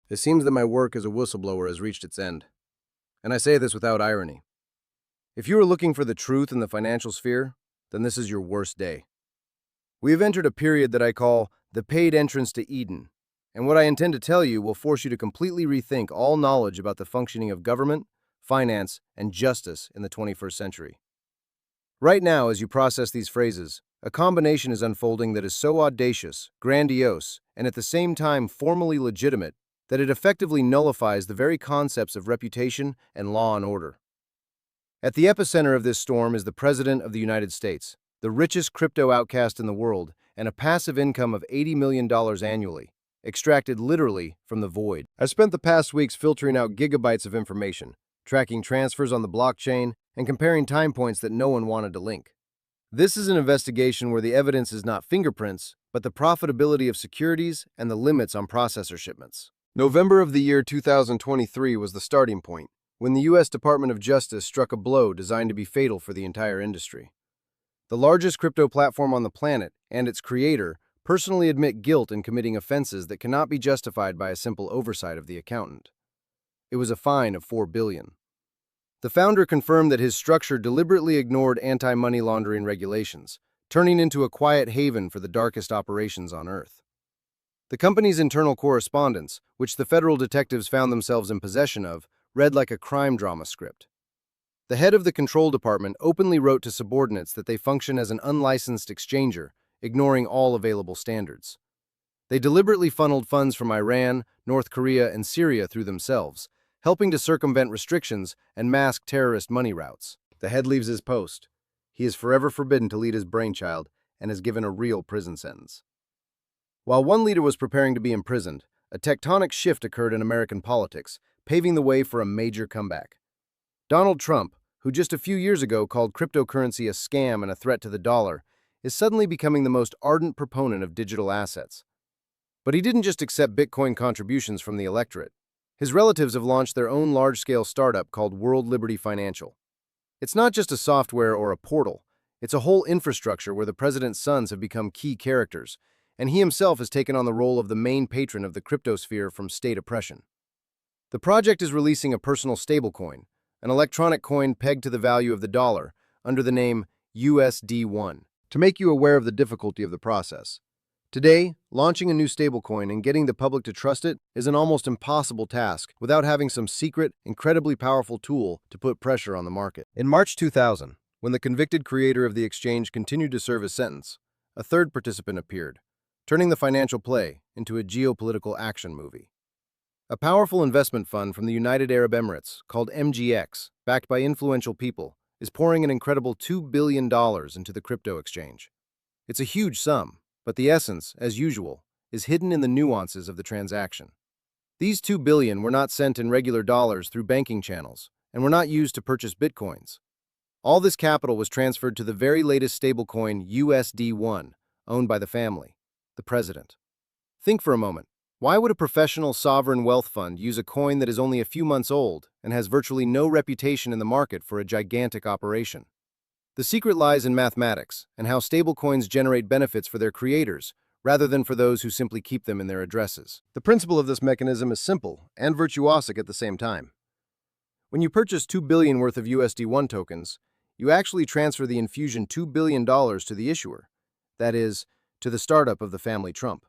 It seems that my work as a whistleblower has reached its end. And I say this without irony. If you are looking for the truth in the financial sphere, then this is your worst day. We have entered a period that I call the paid entrance to Eden, and what I intend to tell you will force you to completely rethink all knowledge about the functioning of government, finance, and justice in the 21st century. Right now, as you process these phrases, a combination is unfolding that is so audacious, grandiose, and at the same time formally legitimate that it effectively nullifies the very concepts of reputation and law and order. At the epicenter of this storm is the President of the United States, the richest crypto outcast in the world, and a passive income of $80 million annually, extracted literally from the void. I spent the past weeks filtering out gigabytes of information, tracking transfers on the blockchain, and comparing time points that no one wanted to link. This is an investigation where the evidence is not fingerprints, but the profitability of securities and the limits on processor shipments. November of the year 2023 was the starting point, when the U.S. Department of Justice struck a blow designed to be fatal for the entire industry. The largest crypto platform on the planet and its creator personally admit guilt in committing offenses that cannot be justified by a simple oversight of the accountant. It was a fine of $4 billion. The founder confirmed that his structure deliberately ignored anti-money laundering regulations, turning into a quiet haven for the darkest operations on Earth. The company's internal correspondence, which the federal detectives found themselves in possession of, read like a crime drama script. The head of the control department openly wrote to subordinates that they function as an unlicensed exchanger, ignoring all available standards. They deliberately funneled funds from Iran, North Korea, and Syria through themselves, helping to circumvent restrictions and mask terrorist money routes. The head leaves his post. He is forever forbidden to lead his brainchild and is given a real prison sentence. While one leader was preparing to be imprisoned, a tectonic shift occurred in American politics, paving the way for a major comeback. Donald Trump, who just a few years ago called cryptocurrency a scam and a threat to the dollar, is suddenly becoming the most ardent proponent of digital assets. But he didn't just accept Bitcoin contributions from the electorate. His relatives have launched their own large-scale startup called World Liberty Financial. It's not just a software or a portal, it's a whole infrastructure where the president's sons have become key characters, and he himself has taken on the role of the main patron of the cryptosphere from state oppression. The project is releasing a personal stablecoin, an electronic coin pegged to the value of the dollar, under the name USD1. To make you aware of the difficulty of the process, today, launching a new stablecoin and getting the public to trust it is an almost impossible task without having some secret, incredibly powerful tool to put pressure on the market. In March 2000, when the convicted creator of the exchange continued to serve his sentence, a third participant appeared, turning the financial play into a geopolitical action movie. A powerful investment fund from the United Arab Emirates, called MGX, backed by influential people, is pouring an incredible $2 billion into the crypto exchange. It's a huge sum, but the essence, as usual, is hidden in the nuances of the transaction. These $2 billion were not sent in regular dollars through banking channels, and were not used to purchase bitcoins. All this capital was transferred to the very latest stablecoin USD1, owned by the family, the president. Think for a moment. Why would a professional sovereign wealth fund use a coin that is only a few months old and has virtually no reputation in the market for a gigantic operation? The secret lies in mathematics and how stablecoins generate benefits for their creators, rather than for those who simply keep them in their addresses. The principle of this mechanism is simple and virtuosic at the same time. When you purchase $2 billion worth of USD1 tokens, you actually transfer the infusion $2 billion to the issuer, that is, to the startup of the family Trump.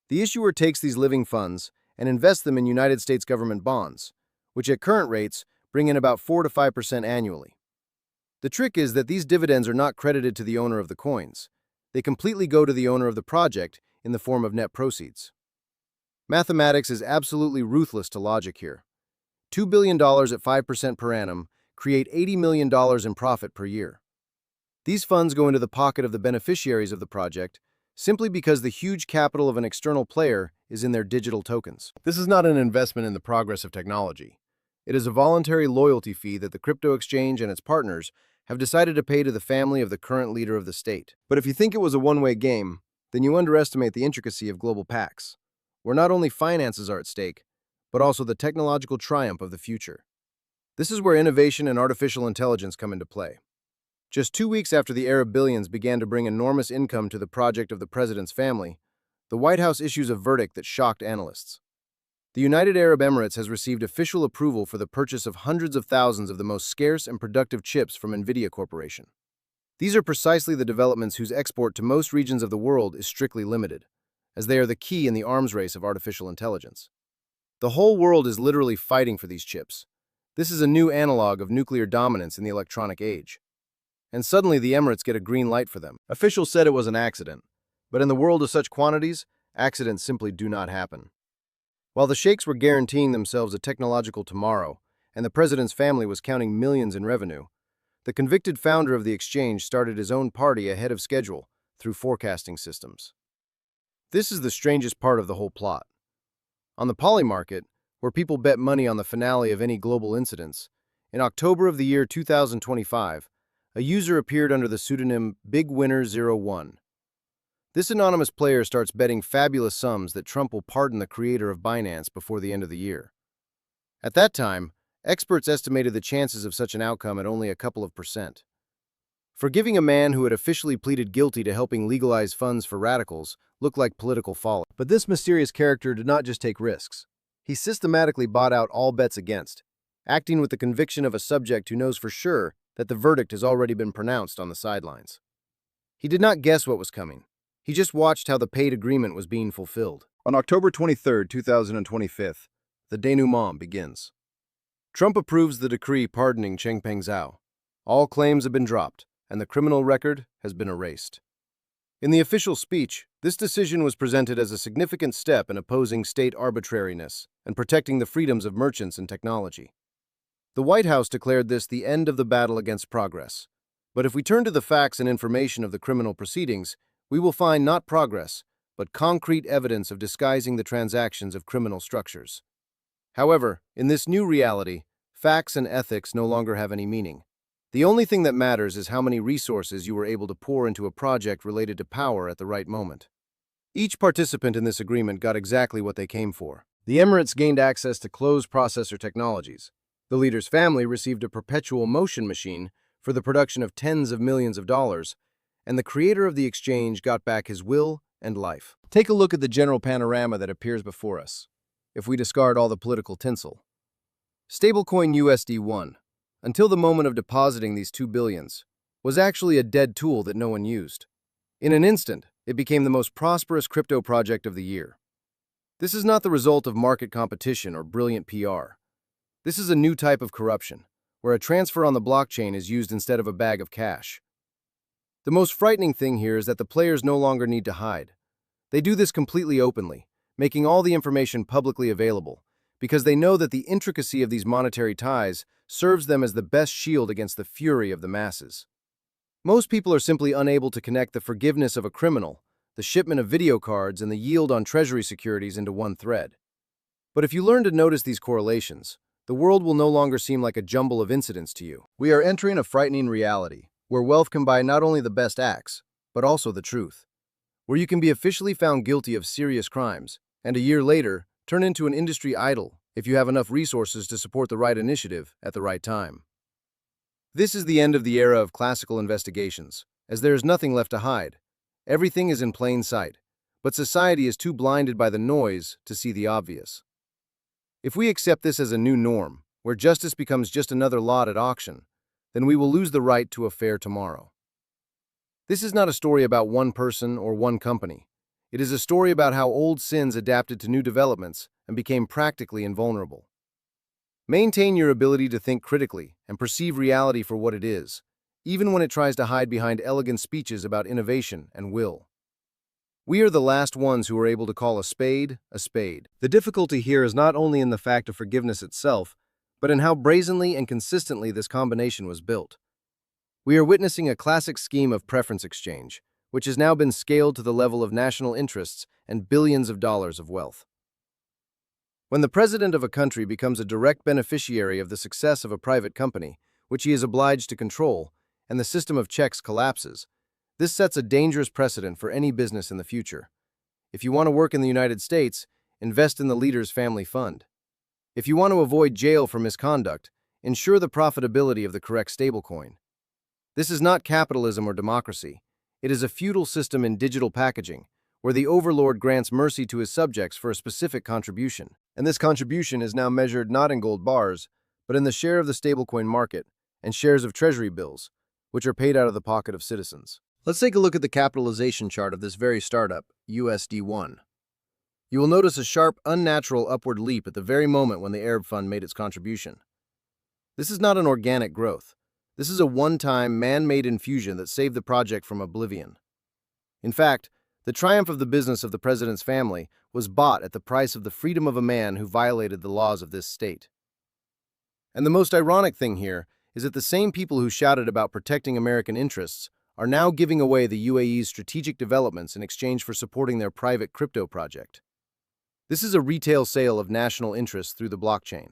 The issuer takes these living funds and invests them in United States government bonds, which at current rates bring in about 4 to 5% annually. The trick is that these dividends are not credited to the owner of the coins. They completely go to the owner of the project in the form of net proceeds. Mathematics is absolutely ruthless to logic here. $2 billion at 5% per annum create $80 million in profit per year. These funds go into the pocket of the beneficiaries of the project simply because the huge capital of an external player is in their digital tokens. This is not an investment in the progress of technology. It is a voluntary loyalty fee that the crypto exchange and its partners have decided to pay to the family of the current leader of the state. But if you think it was a one-way game, then you underestimate the intricacy of global pacts, where not only finances are at stake, but also the technological triumph of the future. This is where innovation and artificial intelligence come into play. Just 2 weeks after the Arab billions began to bring enormous income to the project of the president's family, the White House issues a verdict that shocked analysts. The United Arab Emirates has received official approval for the purchase of hundreds of thousands of the most scarce and productive chips from NVIDIA Corporation. These are precisely the developments whose export to most regions of the world is strictly limited, as they are the key in the arms race of artificial intelligence. The whole world is literally fighting for these chips. This is a new analog of nuclear dominance in the electronic age. And suddenly the Emirates get a green light for them. Officials said it was an accident, but in the world of such quantities, accidents simply do not happen. While the sheikhs were guaranteeing themselves a technological tomorrow, and the president's family was counting millions in revenue, the convicted founder of the exchange started his own party ahead of schedule through forecasting systems. This is the strangest part of the whole plot. On the poly market, where people bet money on the finale of any global incidents, in October of the year 2025, a user appeared under the pseudonym BigWinner01. This anonymous player starts betting fabulous sums that Trump will pardon the creator of Binance before the end of the year. At that time, experts estimated the chances of such an outcome at only a couple of percent. Forgiving a man who had officially pleaded guilty to helping legalize funds for radicals looked like political folly. But this mysterious character did not just take risks. He systematically bought out all bets against, acting with the conviction of a subject who knows for sure that the verdict has already been pronounced on the sidelines. He did not guess what was coming. He just watched how the paid agreement was being fulfilled. On October 23, 2025, the denouement begins. Trump approves the decree pardoning Changpeng Zhao. All claims have been dropped, and the criminal record has been erased. In the official speech, this decision was presented as a significant step in opposing state arbitrariness and protecting the freedoms of merchants and technology. The White House declared this the end of the battle against progress. But if we turn to the facts and information of the criminal proceedings, we will find not progress, but concrete evidence of disguising the transactions of criminal structures. However, in this new reality, facts and ethics no longer have any meaning. The only thing that matters is how many resources you were able to pour into a project related to power at the right moment. Each participant in this agreement got exactly what they came for. The Emirates gained access to closed processor technologies. The leader's family received a perpetual motion machine for the production of tens of millions of dollars, and the creator of the exchange got back his will and life. Take a look at the general panorama that appears before us, if we discard all the political tinsel. Stablecoin USD1, until the moment of depositing these $2 billion, was actually a dead tool that no one used. In an instant, it became the most prosperous crypto project of the year. This is not the result of market competition or brilliant PR. This is a new type of corruption, where a transfer on the blockchain is used instead of a bag of cash. The most frightening thing here is that the players no longer need to hide. They do this completely openly, making all the information publicly available, because they know that the intricacy of these monetary ties serves them as the best shield against the fury of the masses. Most people are simply unable to connect the forgiveness of a criminal, the shipment of video cards, and the yield on treasury securities into one thread. But if you learn to notice these correlations, the world will no longer seem like a jumble of incidents to you. We are entering a frightening reality, where wealth can buy not only the best acts, but also the truth. Where you can be officially found guilty of serious crimes, and a year later, turn into an industry idol if you have enough resources to support the right initiative at the right time. This is the end of the era of classical investigations, as there is nothing left to hide. Everything is in plain sight, but society is too blinded by the noise to see the obvious. If we accept this as a new norm, where justice becomes just another lot at auction, then we will lose the right to a fair tomorrow. This is not a story about one person or one company. It is a story about how old sins adapted to new developments and became practically invulnerable. Maintain your ability to think critically and perceive reality for what it is, even when it tries to hide behind elegant speeches about innovation and will. We are the last ones who are able to call a spade a spade. The difficulty here is not only in the fact of forgiveness itself, but in how brazenly and consistently this combination was built. We are witnessing a classic scheme of preference exchange, which has now been scaled to the level of national interests and billions of dollars of wealth. When the president of a country becomes a direct beneficiary of the success of a private company, which he is obliged to control, and the system of checks collapses, this sets a dangerous precedent for any business in the future. If you want to work in the United States, invest in the leader's family fund. If you want to avoid jail for misconduct, ensure the profitability of the correct stablecoin. This is not capitalism or democracy. It is a feudal system in digital packaging, where the overlord grants mercy to his subjects for a specific contribution. And this contribution is now measured not in gold bars, but in the share of the stablecoin market and shares of treasury bills, which are paid out of the pocket of citizens. Let's take a look at the capitalization chart of this very startup, USD1. You will notice a sharp, unnatural upward leap at the very moment when the Arab Fund made its contribution. This is not an organic growth. This is a one-time, man-made infusion that saved the project from oblivion. In fact, the triumph of the business of the president's family was bought at the price of the freedom of a man who violated the laws of this state. And the most ironic thing here is that the same people who shouted about protecting American interests are now giving away the UAE's strategic developments in exchange for supporting their private crypto project. This is a retail sale of national interests through the blockchain.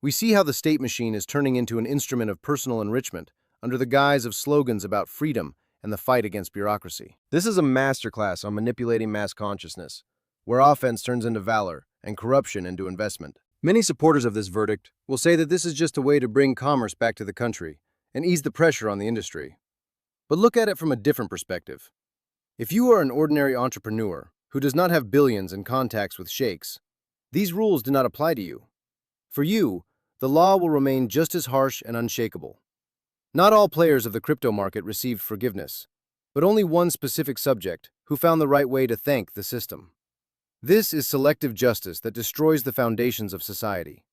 We see how the state machine is turning into an instrument of personal enrichment under the guise of slogans about freedom and the fight against bureaucracy. This is a masterclass on manipulating mass consciousness, where offense turns into valor and corruption into investment. Many supporters of this verdict will say that this is just a way to bring commerce back to the country and ease the pressure on the industry. But look at it from a different perspective. If you are an ordinary entrepreneur who does not have billions in contacts with sheikhs, these rules do not apply to you. For you, the law will remain just as harsh and unshakable. Not all players of the crypto market received forgiveness, but only one specific subject who found the right way to thank the system. This is selective justice that destroys the foundations of society.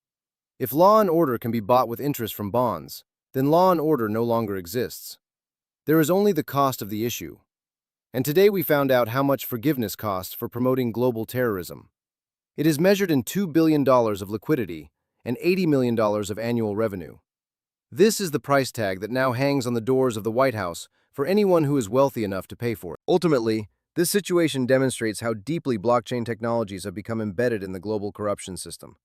If law and order can be bought with interest from bonds, then law and order no longer exists. There is only the cost of the issue. And today we found out how much forgiveness costs for promoting global terrorism. It is measured in $2 billion of liquidity and $80 million of annual revenue. This is the price tag that now hangs on the doors of the White House for anyone who is wealthy enough to pay for it. Ultimately, this situation demonstrates how deeply blockchain technologies have become embedded in the global corruption system.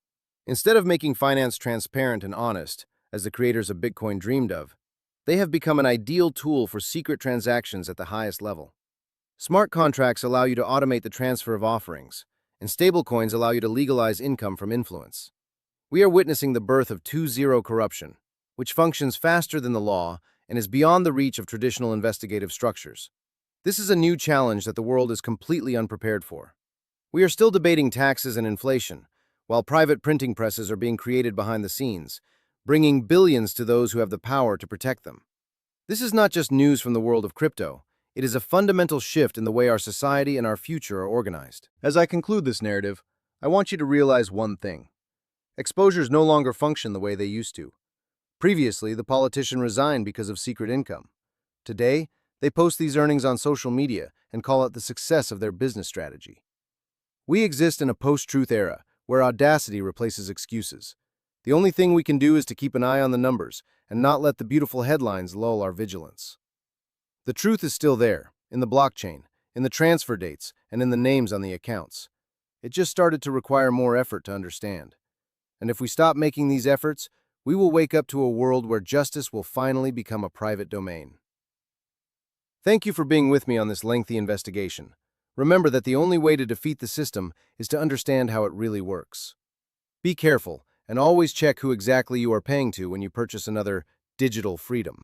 Instead of making finance transparent and honest, as the creators of Bitcoin dreamed of, they have become an ideal tool for secret transactions at the highest level. Smart contracts allow you to automate the transfer of offerings, and stablecoins allow you to legalize income from influence. We are witnessing the birth of 2.0 corruption, which functions faster than the law and is beyond the reach of traditional investigative structures. This is a new challenge that the world is completely unprepared for. We are still debating taxes and inflation, while private printing presses are being created behind the scenes, bringing billions to those who have the power to protect them. This is not just news from the world of crypto. It is a fundamental shift in the way our society and our future are organized. As I conclude this narrative, I want you to realize one thing. Exposures no longer function the way they used to. Previously, the politician resigned because of secret income. Today, they post these earnings on social media and call it the success of their business strategy. We exist in a post-truth era where audacity replaces excuses. The only thing we can do is to keep an eye on the numbers and not let the beautiful headlines lull our vigilance. The truth is still there, in the blockchain, in the transfer dates, and in the names on the accounts. It just started to require more effort to understand. And if we stop making these efforts, we will wake up to a world where justice will finally become a private domain. Thank you for being with me on this lengthy investigation. Remember that the only way to defeat the system is to understand how it really works. Be careful, and always check who exactly you are paying to when you purchase another digital freedom.